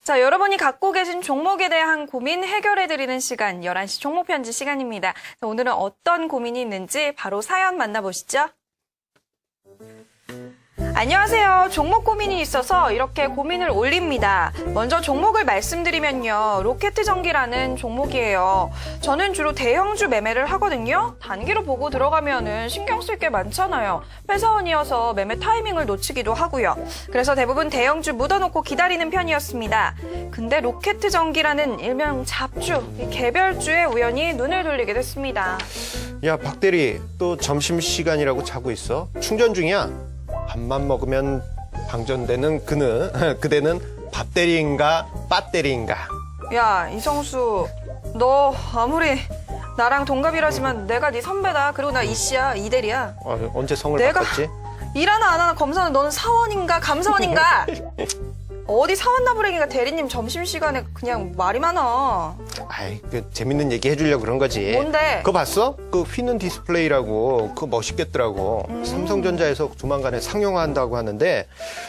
자, 여러분이 갖고 계신 종목에 대한 고민 해결해드리는 시간, 11시 종목편지 시간입니다. 자, 오늘은 어떤 고민이 있는지 바로 사연 만나보시죠. 안녕하세요. 종목 고민이 있어서 이렇게 고민을 올립니다. 먼저 종목을 말씀드리면요. 로켓전기라는 종목이에요. 저는 주로 대형주 매매를 하거든요. 단기로 보고 들어가면은 신경 쓸 게 많잖아요. 회사원이어서 매매 타이밍을 놓치기도 하고요. 그래서 대부분 대형주 묻어놓고 기다리는 편이었습니다. 근데 로켓전기라는 일명 잡주, 이 개별주에 우연히 눈을 돌리게 됐습니다. 야, 박대리, 또 점심시간이라고 자고 있어? 충전 중이야? 밥만 먹으면 방전되는 그대는 밥대리인가 빠대리인가? 야, 이성수, 너 아무리 나랑 동갑이라지만 내가 네 선배다. 그리고 나 이씨야, 이대리야. 언제 성을 내가 바꿨지? 일하나 안 하나 검사는 너는 사원인가 감사원인가? 어디 사원 나부랭이가 대리님 점심시간에 그냥 말이 많아. 아이, 재밌는 얘기 해주려고 그런 거지. 뭔데? 그거 봤어? 그 휘는 디스플레이라고, 그거 멋있겠더라고. 삼성전자에서 조만간에 상용화한다고 하는데,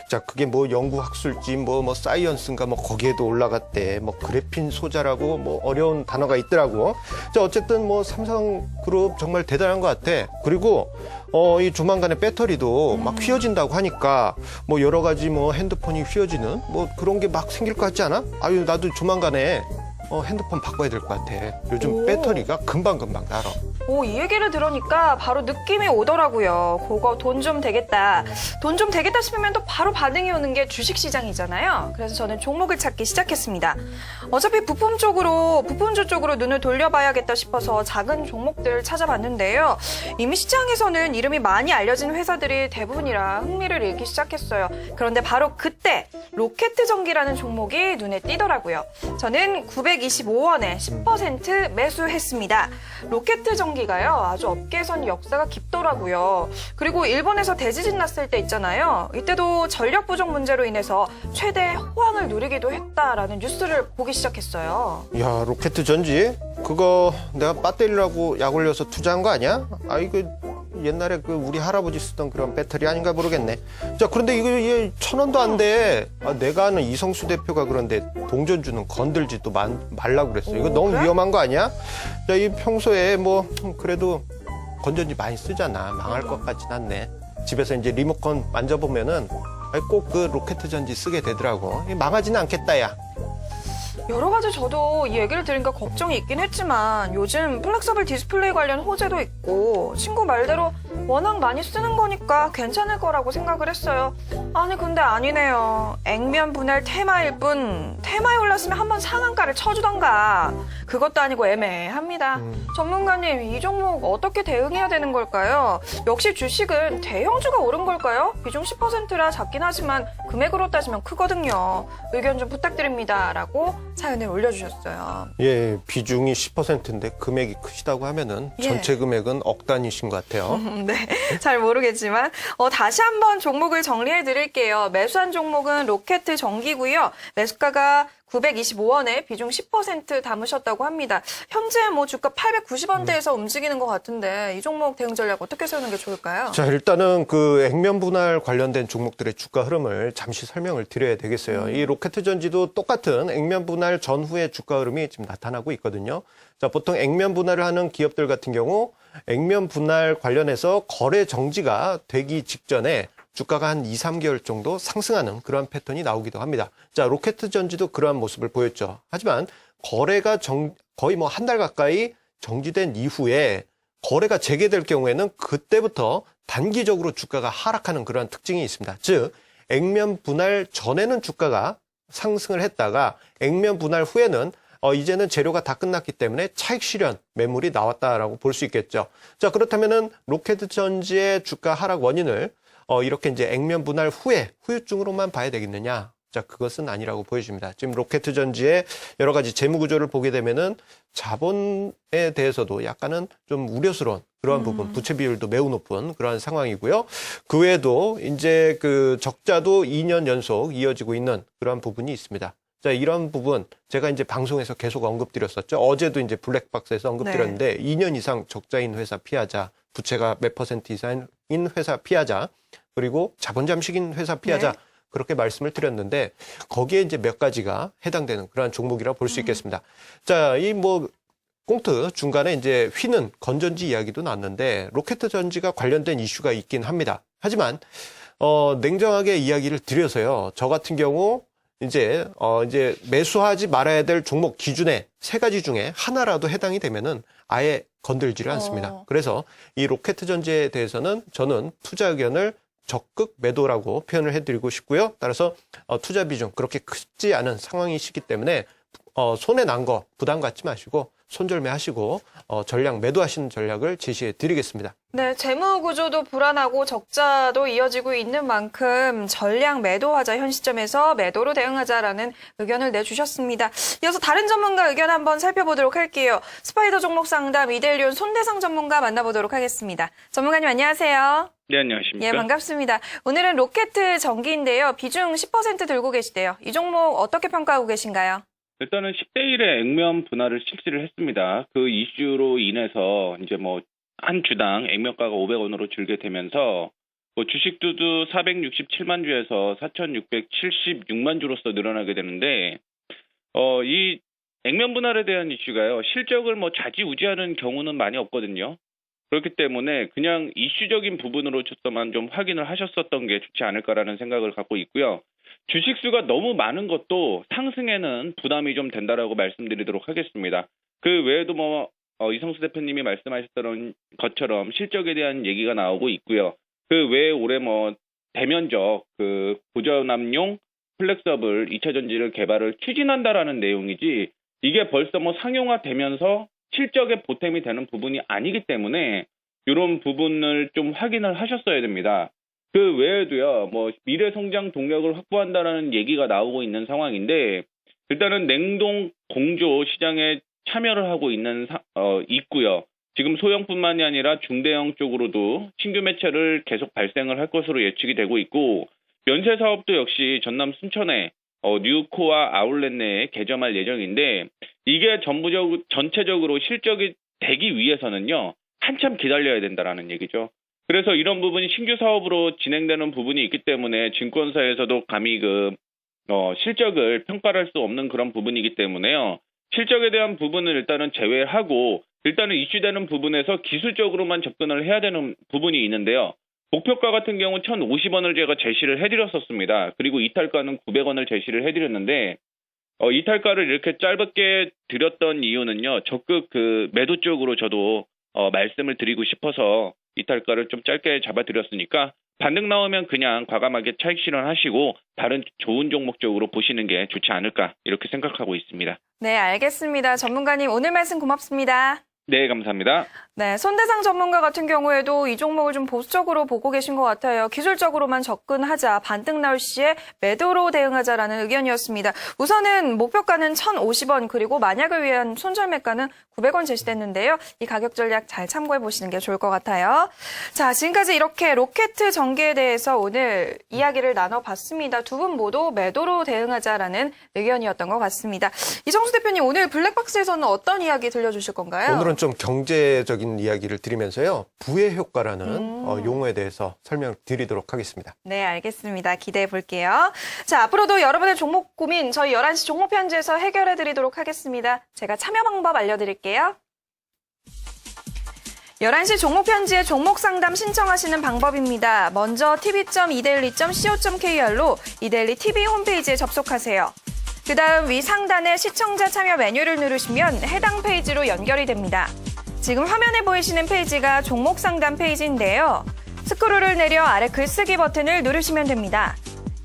자, 그게 뭐 연구학술지, 뭐 사이언스인가, 뭐 거기에도 올라갔대. 뭐 그래핀 소자라고, 뭐 어려운 단어가 있더라고. 자, 어쨌든 뭐 삼성그룹 정말 대단한 것 같아. 그리고, 이 조만간에 배터리도 막 휘어진다고 하니까, 뭐 여러 가지 뭐 핸드폰이 휘어지는, 뭐 그런 게 막 생길 것 같지 않아? 아유, 나도 조만간에 핸드폰 바꿔야 될 것 같아. 요즘 오. 배터리가 금방금방 날아. 오, 이 얘기를 들으니까 바로 느낌이 오더라고요. 그거 돈 좀 되겠다. 돈 좀 되겠다 싶으면 또 바로 반응이 오는 게 주식시장이잖아요. 그래서 저는 종목을 찾기 시작했습니다. 어차피 부품주 쪽으로 눈을 돌려봐야겠다 싶어서 작은 종목들 찾아봤는데요. 이미 시장에서는 이름이 많이 알려진 회사들이 대부분이라 흥미를 잃기 시작했어요. 그런데 바로 그때 로켓전기라는 종목이 눈에 띄더라고요. 저는 925원에 10% 매수했습니다. 로켓전기가요, 아주 업계에선 역사가 깊더라고요. 그리고 일본에서 대지진 났을 때 있잖아요. 이때도 전력 부족 문제로 인해서 최대 호황을 누리기도 했다라는 뉴스를 보기 시작했어요. 야, 로켓전지? 그거 내가 배터리라고 약 올려서 투자한 거 아니야? 아, 이거 옛날에 그 우리 할아버지 쓰던 그런 배터리 아닌가 모르겠네. 자, 그런데 이거 1,000원도 안 돼. 아, 내가 아는 이성수 대표가 그런데 동전주는 건들지도 말라고 그랬어. 이거 너무 그래? 위험한 거 아니야? 자, 이 평소에 뭐 그래도 건전지 많이 쓰잖아. 망할 것 같진 않네. 집에서 이제 리모컨 만져보면은 꼭 그 로켓전지 쓰게 되더라고. 망하지는 않겠다, 야. 여러 가지 저도 이 얘기를 들으니까 걱정이 있긴 했지만 요즘 플렉서블 디스플레이 관련 호재도 있고 친구 말대로 워낙 많이 쓰는 거니까 괜찮을 거라고 생각을 했어요. 아니 근데 아니네요. 액면 분할 테마일 뿐 테마에 올랐으면 한번 상한가를 쳐주던가. 그것도 아니고 애매합니다. 전문가님, 이 종목 어떻게 대응해야 되는 걸까요? 역시 주식은 대형주가 오른 걸까요? 비중 10%라 작긴 하지만 금액으로 따지면 크거든요. 의견 좀 부탁드립니다. 라고 사연을 올려주셨어요. 예, 비중이 10%인데 금액이 크시다고 하면은 예. 전체 금액은 억 단위신 것 같아요. 네, 잘 모르겠지만 다시 한번 종목을 정리해 드릴게요. 매수한 종목은 로켓전기고요. 매수가가 925원에 비중 10% 담으셨다고 합니다. 현재 뭐 주가 890원대에서 움직이는 것 같은데 이 종목 대응 전략 어떻게 세우는 게 좋을까요? 자, 일단은 그 액면 분할 관련된 종목들의 주가 흐름을 잠시 설명을 드려야 되겠어요. 이 로켓전지도 똑같은 액면 분할 전후의 주가 흐름이 지금 나타나고 있거든요. 자, 보통 액면 분할을 하는 기업들 같은 경우 액면 분할 관련해서 거래 정지가 되기 직전에 주가가 한 2, 3개월 정도 상승하는 그러한 패턴이 나오기도 합니다. 자, 로켓전지도 그러한 모습을 보였죠. 하지만 거래가 거의 뭐 한 달 가까이 정지된 이후에 거래가 재개될 경우에는 그때부터 단기적으로 주가가 하락하는 그러한 특징이 있습니다. 즉, 액면 분할 전에는 주가가 상승을 했다가 액면 분할 후에는 이제는 재료가 다 끝났기 때문에 차익 실현 매물이 나왔다라고 볼 수 있겠죠. 자, 그렇다면은 로켓전지의 주가 하락 원인을 이렇게 이제 액면 분할 후에 후유증으로만 봐야 되겠느냐? 자, 그것은 아니라고 보여집니다. 지금 로켓전지의 여러 가지 재무 구조를 보게 되면은 자본에 대해서도 약간은 좀 우려스러운 그러한 부분, 부채 비율도 매우 높은 그러한 상황이고요. 그 외에도 이제 그 적자도 2년 연속 이어지고 있는 그러한 부분이 있습니다. 자, 이런 부분 제가 이제 방송에서 계속 언급드렸었죠. 어제도 이제 블랙박스에서 언급드렸는데 2년 이상 적자인 회사 피하자, 부채가 몇 % 이상인 회사 피하자, 그리고 자본 잠식인 회사 피하자. 네. 그렇게 말씀을 드렸는데 거기에 이제 몇 가지가 해당되는 그러한 종목이라고 볼 수 있겠습니다. 자, 이 꽁트 중간에 이제 휘는 건전지 이야기도 나왔는데 로켓 전지가 관련된 이슈가 있긴 합니다. 하지만 냉정하게 이야기를 드려서요. 저 같은 경우 이제 매수하지 말아야 될 종목 기준에 세 가지 중에 하나라도 해당이 되면은 아예 건들지를 않습니다. 그래서 이 로켓 전지에 대해서는 저는 투자 의견을 적극 매도라고 표현을 해드리고 싶고요. 따라서 투자 비중 그렇게 크지 않은 상황이시기 때문에 손해 난 거 부담 갖지 마시고 손절매하시고 전략 매도하시는 전략을 제시해 드리겠습니다. 네, 재무 구조도 불안하고 적자도 이어지고 있는 만큼 전량 매도하자, 현 시점에서 매도로 대응하자라는 의견을 내주셨습니다. 이어서 다른 전문가 의견 한번 살펴보도록 할게요. 스파이더 종목 상담 이데일리온 손대상 전문가 만나보도록 하겠습니다. 전문가님 안녕하세요. 네, 안녕하십니까. 예, 반갑습니다. 오늘은 로켓 전기인데요. 비중 10% 들고 계시대요. 이 종목 어떻게 평가하고 계신가요? 일단은 10대 1의 액면 분할을 실시를 했습니다. 그 이슈로 인해서 이제 한 주당 액면가가 500원으로 줄게 되면서 주식수도 467만 주에서 4,676만 주로서 늘어나게 되는데 이 액면 분할에 대한 이슈가요. 실적을 좌지우지하는 경우는 많이 없거든요. 그렇기 때문에 그냥 이슈적인 부분으로서만 좀 확인을 하셨었던 게 좋지 않을까라는 생각을 갖고 있고요. 주식수가 너무 많은 것도 상승에는 부담이 좀 된다라고 말씀드리도록 하겠습니다. 그 외에도 이성수 대표님이 말씀하셨던 것처럼 실적에 대한 얘기가 나오고 있고요. 그 외에 올해 대면적 보전압용 플렉서블 2차 전지를 개발을 추진한다라는 내용이지 이게 벌써 상용화되면서 실적에 보탬이 되는 부분이 아니기 때문에 이런 부분을 좀 확인을 하셨어야 됩니다. 그 외에도요, 미래 성장 동력을 확보한다라는 얘기가 나오고 있는 상황인데, 일단은 냉동 공조 시장에 참여를 하고 있고요. 지금 소형뿐만이 아니라 중대형 쪽으로도 신규 매체를 계속 발생을 할 것으로 예측이 되고 있고, 면세 사업도 역시 전남 순천에 뉴코아 아울렛 내에 개점할 예정인데, 이게 전체적으로 실적이 되기 위해서는요, 한참 기다려야 된다라는 얘기죠. 그래서 이런 부분이 신규 사업으로 진행되는 부분이 있기 때문에 증권사에서도 감히 실적을 평가할 수 없는 그런 부분이기 때문에요. 실적에 대한 부분을 일단은 제외하고 일단은 이슈되는 부분에서 기술적으로만 접근을 해야 되는 부분이 있는데요. 목표가 같은 경우 1,050원을 제가 제시를 해드렸었습니다. 그리고 이탈가는 900원을 제시를 해드렸는데 이탈가를 이렇게 짧게 드렸던 이유는요. 적극 매도 쪽으로 저도 말씀을 드리고 싶어서 이탈가를 좀 짧게 잡아드렸으니까 반등 나오면 그냥 과감하게 차익 실현하시고 다른 좋은 종목 쪽으로 보시는 게 좋지 않을까 이렇게 생각하고 있습니다. 네, 알겠습니다. 전문가님 오늘 말씀 고맙습니다. 네, 감사합니다. 네, 손대상 전문가 같은 경우에도 이 종목을 좀 보수적으로 보고 계신 것 같아요. 기술적으로만 접근하자, 반등 나올 시에 매도로 대응하자라는 의견이었습니다. 우선은 목표가는 1,050원, 그리고 만약을 위한 손절매가는 900원 제시됐는데요. 이 가격 전략 잘 참고해 보시는 게 좋을 것 같아요. 자, 지금까지 이렇게 로켓 전기에 대해서 오늘 이야기를 나눠봤습니다. 두 분 모두 매도로 대응하자라는 의견이었던 것 같습니다. 이성수 대표님, 오늘 블랙박스에서는 어떤 이야기 들려주실 건가요? 오늘은 좀 경제적인 이야기를 드리면서요. 부의 효과라는 용어에 대해서 설명드리도록 하겠습니다. 네, 알겠습니다. 기대해 볼게요. 자, 앞으로도 여러분의 종목 고민 저희 11시 종목 편지에서 해결해 드리도록 하겠습니다. 제가 참여 방법 알려드릴게요. 11시 종목 편지에 종목 상담 신청하시는 방법입니다. 먼저 tv.idaily.co.kr로 이데일리 TV 홈페이지에 접속하세요. 그 다음 위 상단에 시청자 참여 메뉴를 누르시면 해당 페이지로 연결이 됩니다. 지금 화면에 보이시는 페이지가 종목 상담 페이지인데요. 스크롤을 내려 아래 글쓰기 버튼을 누르시면 됩니다.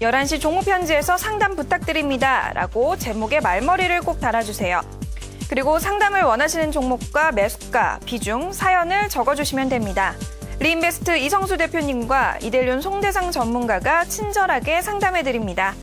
11시 종목 편지에서 상담 부탁드립니다 라고 제목에 말머리를 꼭 달아주세요. 그리고 상담을 원하시는 종목과 매수가, 비중, 사연을 적어주시면 됩니다. 리인베스트 이성수 대표님과 이데일리온 손대상 전문가가 친절하게 상담해드립니다.